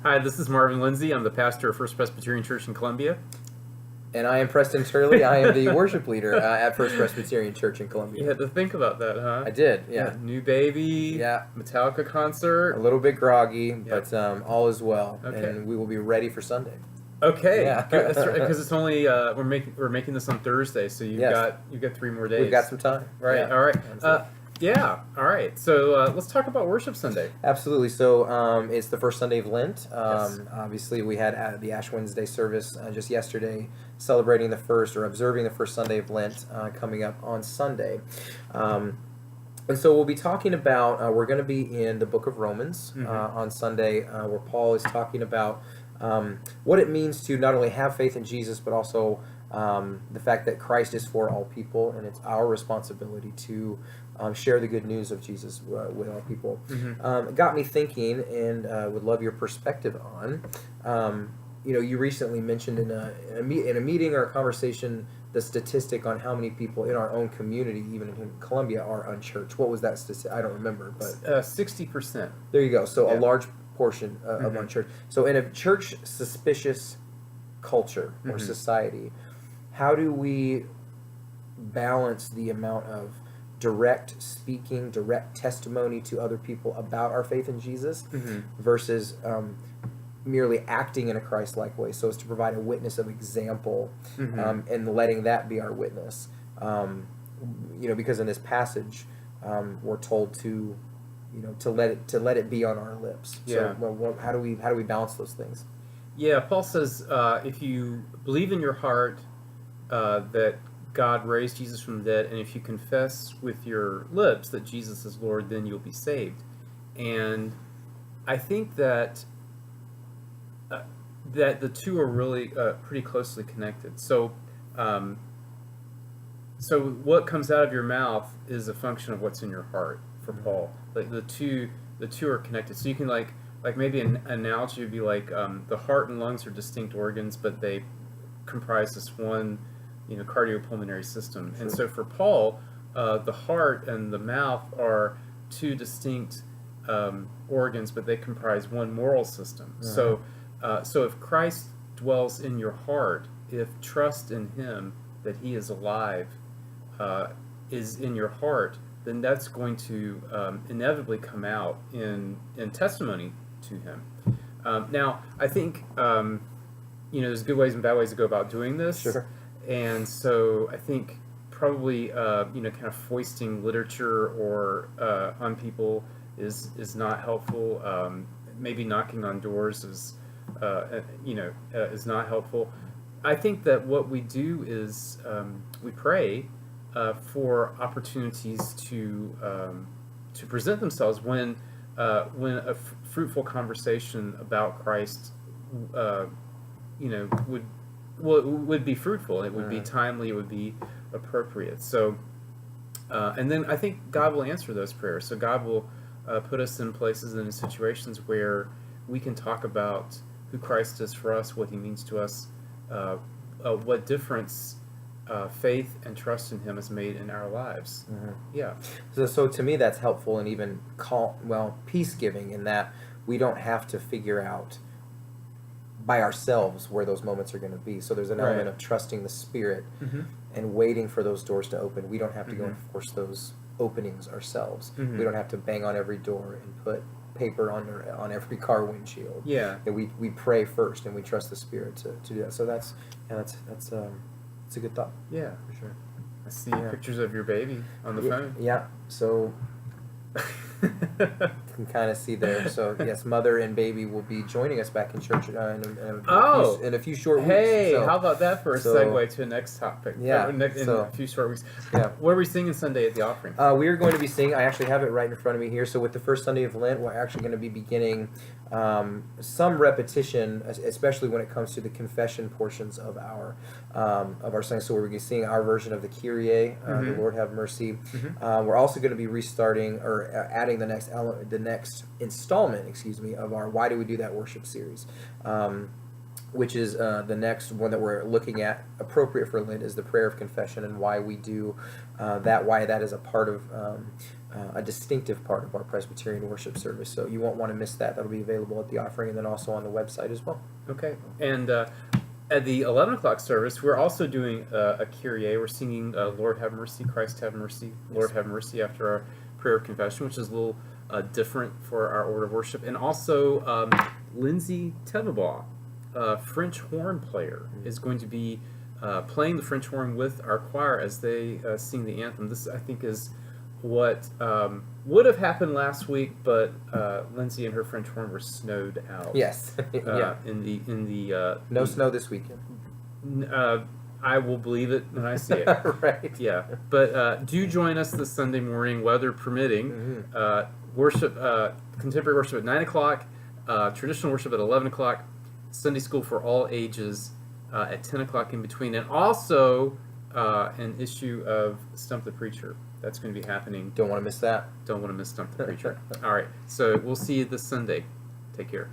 Hi, this is Marvin Lindsay. I'm the pastor of First Presbyterian Church in Columbia. And I am Preston Turley. I am the worship leader at First Presbyterian Church in Columbia. You had to think about that, huh? I did, yeah. New baby, Metallica concert. A little bit groggy, but all is well. Okay. And we will be ready for Sunday. Okay, Yeah. good. That's right, because it's only we're making this on Thursday, so you've got 3 more days. We've got some time. Right. Yeah. All right. All right. So let's talk about Worship Sunday. Absolutely. So it's the first Sunday of Lent. Yes. Obviously, we had the Ash Wednesday service just yesterday, celebrating the first or observing the first Sunday of Lent coming up on Sunday. And so we'll be talking about, we're going to be in the book of Romans on Sunday, where Paul is talking about what it means to not only have faith in Jesus, but also the fact that Christ is for all people, and it's our responsibility to share the good news of Jesus with all people. It got me thinking, and would love your perspective on, you recently mentioned in a meeting or a conversation the statistic on how many people in our own community, even in Columbia, are unchurched. What was that statistic? I don't remember, but 60%. There you go. So a large portion of unchurched. So in a church suspicious culture or society, how do we balance the amount of direct speaking, direct testimony to other people about our faith in Jesus versus merely acting in a Christ-like way, so as to provide a witness of example and letting that be our witness? Because in this passage, we're told to let it be on our lips. So how do we balance those things? Yeah, Paul says if you believe in your heart that God raised Jesus from the dead, and if you confess with your lips that Jesus is Lord, then you'll be saved. And I think that the two are really pretty closely connected. So what comes out of your mouth is a function of what's in your heart. For Paul, like the two are connected. So you can like maybe an analogy would be like the heart and lungs are distinct organs, but they comprise this one cardiopulmonary system. And so for Paul, the heart and the mouth are two distinct organs, but they comprise one moral system. So if Christ dwells in your heart, if trust in Him that He is alive is in your heart, then that's going to inevitably come out in testimony to Him. Now, I think there's good ways and bad ways to go about doing this. Sure. And so I think probably kind of foisting literature or on people is not helpful. Maybe knocking on doors is not helpful. I think that what we do is we pray for opportunities to present themselves when a fruitful conversation about Christ would be fruitful. It would be timely. It would be appropriate. So and then I think God will answer those prayers. So God will put us in places and in situations where we can talk about who Christ is for us, what He means to us, what difference faith and trust in Him has made in our lives. Yeah. So to me, that's helpful, and even peace-giving, in that we don't have to figure out by ourselves where those moments are going to be. So there's an element of trusting the Spirit and waiting for those doors to open. We don't have to go and force those openings ourselves. We don't have to bang on every door and put paper on every car windshield. Yeah. And we pray first, and we trust the Spirit to do that. So that's a good thought. Yeah, for sure. I see pictures of your baby on the phone. Yeah. So you can kind of see there. So yes, mother and baby will be joining us back in church in a few short weeks. Hey, so, how about that for a segue to the next topic? Yeah. In a few short weeks. Yeah. What are we singing Sunday at the offering? We are going to be singing. I actually have it right in front of me here. So with the first Sunday of Lent, we're actually going to be beginning some repetition, especially when it comes to the confession portions of our song. So we're going to be singing our version of the Kyrie, the Lord have mercy. We're also going to be restarting or adding the next installment, of our Why Do We Do That worship series, which is the next one that we're looking at, appropriate for Lent, is the prayer of confession, and why we do that, why that is a part of a distinctive part of our Presbyterian worship service. So you won't want to miss that. That'll be available at the offering and then also on the website as well. Okay. And at the 11 o'clock service, we're also doing a Kyrie. We're singing Lord have mercy, Christ have mercy, Lord have mercy after our prayer of confession, which is a little different for our order of worship. And also Lindsay Tevabaugh, French horn player, is going to be playing the French horn with our choir as they sing the anthem. This, I think, is what would have happened last week, but Lindsay and her French horn were snowed out. Yes. Yeah. In the No snow this weekend. I will believe it when I see it. Right. Yeah, but do join us this Sunday morning, weather permitting. Worship, contemporary worship at 9 o'clock, traditional worship at 11 o'clock, Sunday school for all ages at 10 o'clock in between, and also an issue of Stump the Preacher. That's going to be happening. Don't want to miss that. Don't want to miss Stump the Preacher. All right, so we'll see you this Sunday. Take care.